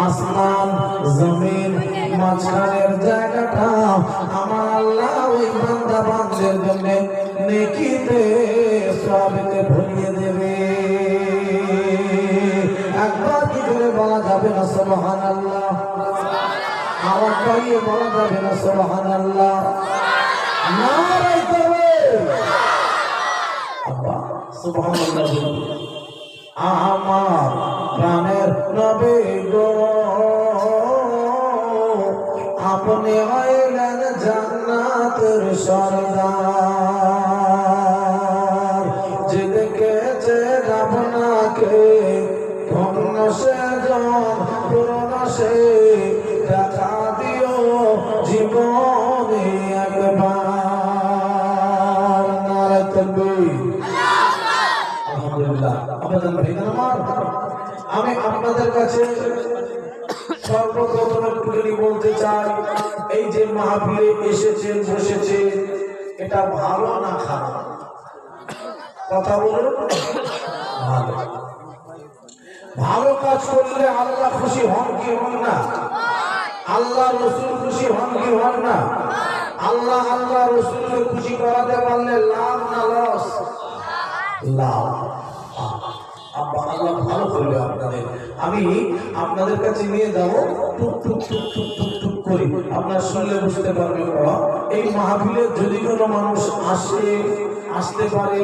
আসমান জমিন মাঝখানের জায়গাটা আমার আল্লাহ ওই বান্দা বান্দাদের জন্য নেকিতে সওয়াবেতে ভরিয়ে দেবে। একবার কি করে বলা যাবে না সুবহানাল্লাহ? আওয়াজ বাড়িয়ে বলা যাবে না সুবহানাল্লাহ? নারে তাকবীর! আল্লাহ সুবহানাল্লাহ। আমার প্রাণের নবী গো, আপনি হইলেন জান্নাতের সরদার। যে দেখেছে আপনাকে ধন্য সেজন পূর্ণ সে দেখা দিও জীবনে একবার। নারে তাকবীর! আলহামদুলিল্লাহ। আপনাদের ভাইরা আমার, আমি আপনাদের কাছে সর্বপ্রথম একটুখানি বলতে চাই, এই যে মাহফিলে এসেছেন বসেছেন, এটা ভালো না খারাপ? কথা বলুন। ভালো। ভালো কাজ করলে আল্লাহ খুশি হন কি হন না? আল্লাহ রসুল খুশি হন কি হন না? আল্লাহ রসুলকে খুশি করাতে পারলে লাভ না লস? লাভ। আল্লাহ ভালো করবে আপনাদের। আমি আপনাদের কাছে নিয়ে যাবো টুক টুক টুক টুক টুক টুক করে, আপনারা শুনলে বুঝতে পারবেন। এই মাহফিলে যদি কোনো মানুষ আসতে পারে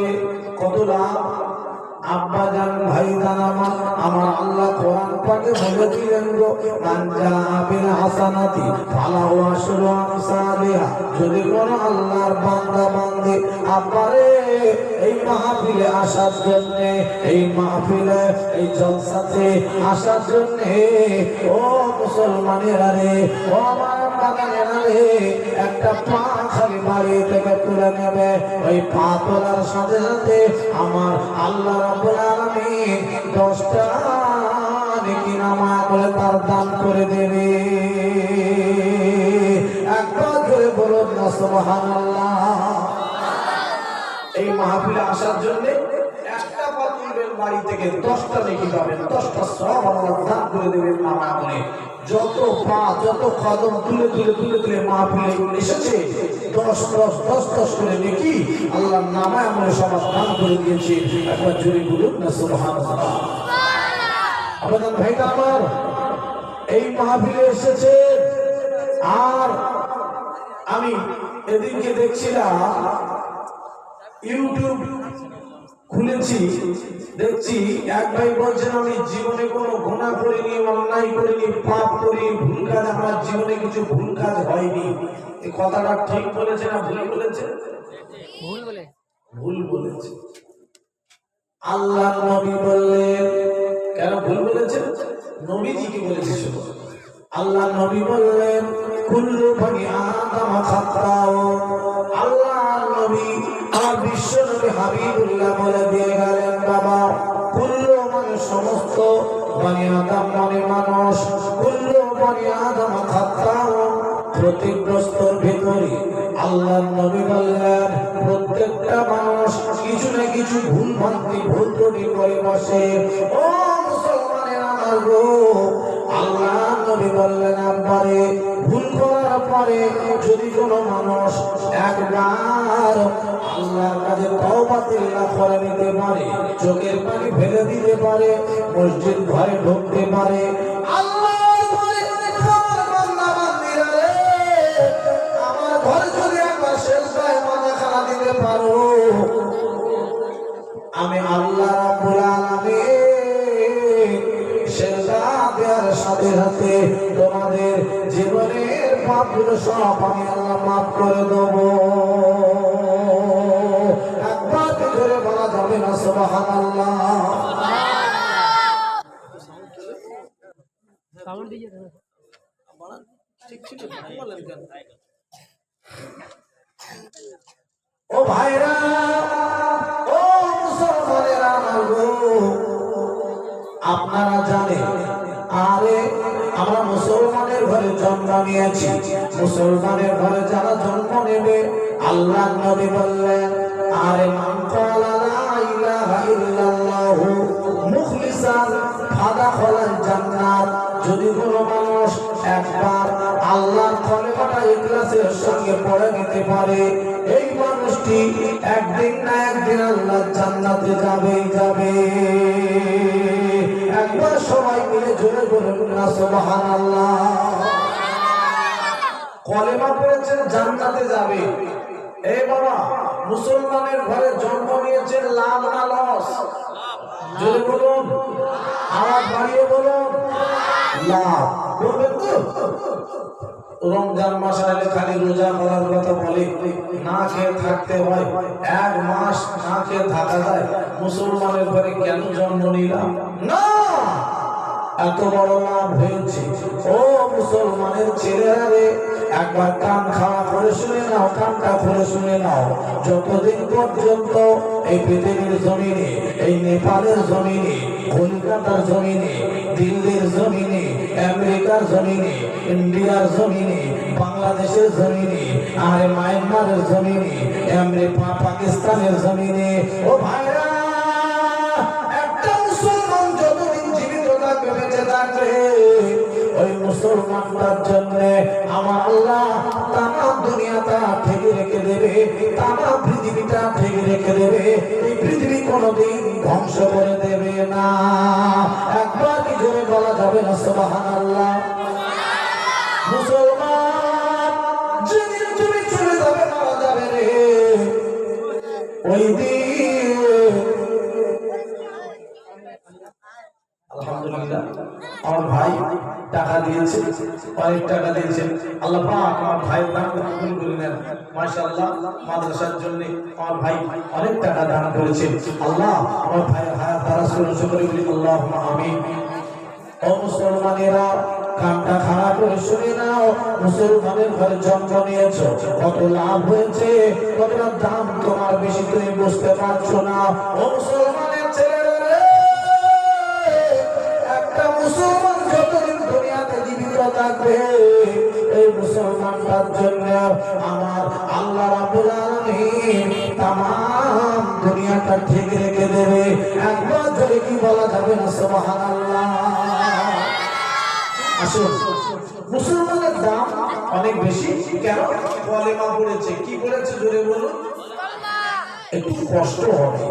কত লাভ। আব্বা জান ভাই জান আমার আল্লাহ কোরআন পাকে বলে দিলেন গো, মান জাআ বিল হাসানাতি ফালাহু আশরু আমসালিহা। যদি কোনো আল্লাহর বান্দা বান্দী আব্বারে এই মাহফিলে আসার জন্য, এই মাহফিলে এই জলসাতে আসার জন্য, ও মুসলমানেরা রে, ও আমার বাগানেরা রে, একটা পা খালি বাড়ি থেকে তুলে নেবে, ওই পা তোলার সাথে সাথে আমার আল্লাহ রাব্বুল আলামিন 10টা নেকি নামা করে তার দান করে দেবে। একবার করে বলুন না সুবহানাল্লাহ। এই মাহফিলে আসার জন্য একটা পা তুলবেন বাড়ি থেকে, 10টা নেকি পাবেন, 10টা সওয়াব আল্লাহ দান করে দেবেন নামা করে। যত পা যত কদম তুলে তুলে তুলে তুলে মাহফিলে এসেছে, 10 করে নেকি আল্লাহ নামায় আমরা সবার দান করে দিয়েছি। একবার জোরে বলুন না সুবহানাল্লাহ। আপনাদের ভাইটা আমার এই মাহফিলে এসেছে, আর আমি এদিনকে দেখছিলাম ইউটিউব খুলেছি, দেখছি এক ভাই বলছেন আমি জীবনে কোনো গুনাহ করিনি, অন্যায় করিনি, পাপ করিনি, ভুল কাজ, আমার জীবনে কিছু ভুল কাজ হয়নি। এই কথাটা ঠিক বলেছে না ভুল বলেছে? ভুল বলেছে। আল্লাহ নবী বললেন, কেন ভুল বলেছে? নবীজি কি বলেছে শুনো। আল্লাহ নবী বললেন কুল্লু বনি আদম খাতাও। আল্লাহ নবী আর বিশ্ব নবী হাবিবুল্লাহ বলে দিয়ে গেলেন, বাবা কুল্লু মানে সমস্ত বনি আদম মানে মানুষ, কুল্লু বনি আদম খাতাও। প্রতিগ্রস্তর ভিতরে আল্লাহ নবী বললেন প্রত্যেকটা মানুষ কিছু না কিছু ভুল ভ্রান্তি ভুল ত্রুটি করে বসে। ও মুসলমানের আমার গো, আল্লাহ নবী বললেন আব্বারে ভুল করার পরে যদি কোনো মানুষ একবার আল্লাহর কাছে তওবা তিল্লাহ করে নিতে পারে, চোখের পানি ফেলে দিতে পারে, মসজিদ ঘরে ঢুকতে পারে, আল্লাহর ঘরে আমার বান্দা বান্দীরা রে, আমার ঘরে যদি একবার সেজদায় মাথা খাড়া দিতে পারো, আমি আল্লাহ রাব্বুল আলামিন সেজদা দেওয়ার সাথে সাথে তোমাদের জীবনের পাপগুলো সব আমি আল্লাহ মাফ করে দেবো। একবার করে বলা যাবে না সুবহানাল্লাহ? ও ভাইরা, ও মুসলমানেরা আমার গো, আপনারা জানেন আরে আমরা মুসলমানের ঘরে জন্ম নিয়েছি, মুসলমানের ঘরে যারা জন্ম নেবে আল্লাহ নবী বললেন আরে মান ক্বালা লা ইলাহা ইল্লাল্লাহু মুখলিসান ফাদাখালাল জান্নাত। যদি কোনো মানুষ একবার আল্লাহর কলেমাটা ইখলাসের সঙ্গে পড়ে নিতে পারে, এই মানুষটি একদিন না একদিন আল্লাহর জান্নাতে যাবে। একবার সবাই মিলে জোরে বলুন না সুবহানাল্লাহ। কলেমা পড়েছেন জান্নাতে যাবে। এই বাবা, মুসলমানের ঘরে জন্ম নিয়েছেন, লাভ না লস? জোরে বলুন, আওয়াজ বাড়িয়ে বলুন, লাভ। বলবেন তো রমজান মাস আলে খালি রোজা করার কথা বলে, না খেয়ে থাকতে হয়, এক মাস না খেয়ে থাকা যায়। মুসলমানের ঘরে কেন জন্ম নিলাম? না, এত বড় লাভ হয়েছে। ও মুসলমানের ছেলেরা রে, একবার কান খাওয়া করে শুনে নাও, কানটা করে শুনে নাও। যতদিন পর্যন্ত এই পৃথিবীর জমিনে, এই নেপালের জমিনে, কলকাতার জমিনে, দিল্লির জমিনে, আমেরিকার জমিনে, ইন্ডিয়ার জমিনে, বাংলাদেশের জমিনে, আর মায়ানমারের জমিনে, পাকিস্তানের জমিনে, ও ভাইরা, একটা মুসলমান যতদিন জীবিত থাকবে, বেঁচে থাকবে, ওই মুসলমানটার জন্য আমার আল্লাহ তামাম দুনিয়াটা ঠেকে রেখে দেবে, তামাম পৃথিবীটা ঠেকে রেখে দেবে। এই পৃথিবী কোনোদিন ধ্বংস করে দেবে না। একবার কি জোরে বলা যাবে না সুবহানাল্লাহ? মুসলমান যেদিন তুমি চলে যাবে, মারা যাবে রে, ওই দিন আলহামদুলিল্লাহ আমার ভাই টাকা দিয়েছে, অনেক টাকা দিয়েছেন। আল্লাহ পাক আমার ভাইয়ের দান কবুল করে নেন। মাশাআল্লাহ, মাদ্রাসার জন্য আমার ভাই অনেক টাকা দান করেছে। আল্লাহ আমার ভাইয়ের হায়াত দারাজ করুন, সকলে বলি আল্লাহুম্মা আমিন। ও মুসলমানেরা, কানটা খারাপ করে শুনে নাও, মুসলমানের ঘরে জন্ম নিয়েছো, কত লাভ হয়েছে, কতটা দাম তোমার বেশি তুমি বুঝতে পারছো না। ও মুসলমানের ছেলেরা, একটা মুসলমান যতদিন দুনিয়াতে জীবিত থাকবে, এই মুসলমানটার জন্য আমার আল্লাহ রাব্বুল আলামিন তামাম দুনিয়াটা ঠিক রেখে দেবে। একবার ধরে কি বলা যাবে না সুবহানাল্লাহ? আসুন, মুসলমানের দাম অনেক বেশি। কেন? কলেমা পড়েছে। কি করেছে জোরে বলুন? একটু কষ্ট হবে,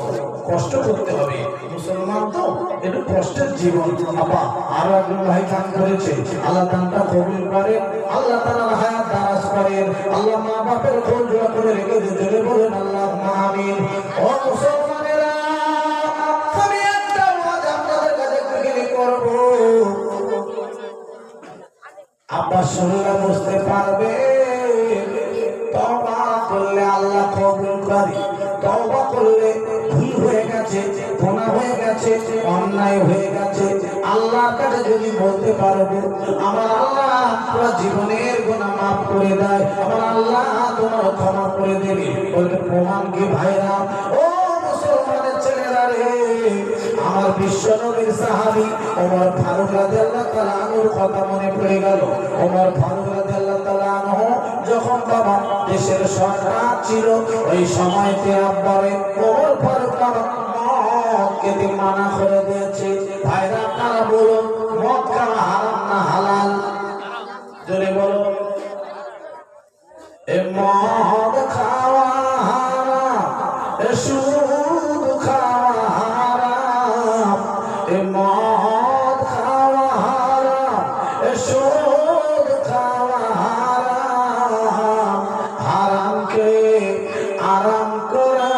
কষ্ট করতে হবে। মুসলমান তো একটু কষ্টের জীবন। আপা আরো একজন ভাই দান করেছে, আল্লাহ দানটা কবুল করে, আল্লাহ তাআলা হায়াত দারাজ করেন, আল্লাহ মা বাপের কোল জোড়া করে রেখে দিয়ে জোরে বলেন আল্লাহুম্মা আমিন। ও মুসলমানেরা, আমি একটা ওয়াজ আপনাদের কাছে বিক্রি করব, আপনার শুনলে বুঝতে পারবে তওবা করলে আল্লাহ কবুল করে। তওবা করলে ভুল হয়ে গেছে, গুনাহ হয়ে গেছে, অন্যায় হয়ে গেছে, আল্লাহর কাছে যদি বলতে পারবো, আমার আল্লাহ তোমার জীবনের গুনাহ মাফ করে দেয়, আমার আল্লাহ তোমার ক্ষমা করে দেবে। বলতে প্রমাণ কি ভাইরা? ও মুসলমানের ছেলেরা রে, আমার বিশ্ব নবীর সাহাবী ওমর ফারুক রাদিয়াল্লাহু তাআলা আনহুর কথা মনে পড়ে গেল। ওমর ফারুক রাদিয়াল্লাহু তাআলা আনহু যখন বাবা দেশের সরকার ছিল, ওই সময়তে আব্বারে ওমর ফারুক বাবা মদ খেতে মানা করে দিয়েছে। ভাইরা আপনারা বলুন, মদ খাওয়া হারাম না হালাল? জোরে বলো। এ মদ খাওয়া হারাম, এ সুদ খাওয়া হারাম, এ মদ খাওয়া হারাম, এ সুদ খাওয়া হারাম। হারামকে আরাম করা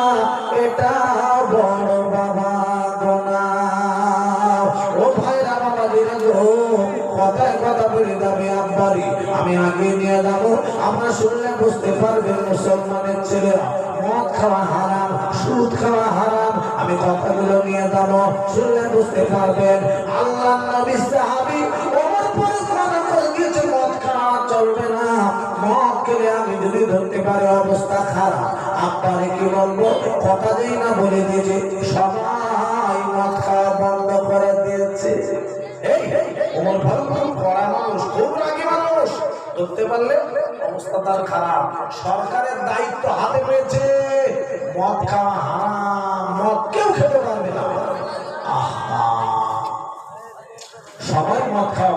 এটা বড় বাবা গুনাহ। ও ভাইরা, বাবা দিলে গো, কথায় কথা বলে যাবে আব্বারি, আমি আগে নিয়ে যাবো, আমরা শুনলে বুঝতে পারবেন মুসলমানের ছেলেরা মদ খাওয়া হারাম, সুদ খাওয়া হারাম। আমি কথাগুলো নিয়ে যাবো, শুনলে বুঝতে পারবেন। আল্লাহ নবী সাহাবী ওমর ফারুক মানা করে দিয়েছে, মদ খাওয়া চলবে না, মদ খেলে আমি যদি ধরতে পারি অবস্থা খারাপ। আব্বারে কি বলবো, কথা যেই না বলে দিয়েছে, সবাই মদ খাওয়া বন্ধ করে দিয়েছে। এই ওমর ফারুক কড়া মানুষ, খুব রাগী মানুষ, ধরতে পারলে অবস্থা তার খারাপ। সরকারের দায়িত্ব হাতে পেয়েছে, মদ খাওয়া হারাম, মদ কেউ খেতে পারবে না। আহা, সবাই মদ খাওয়া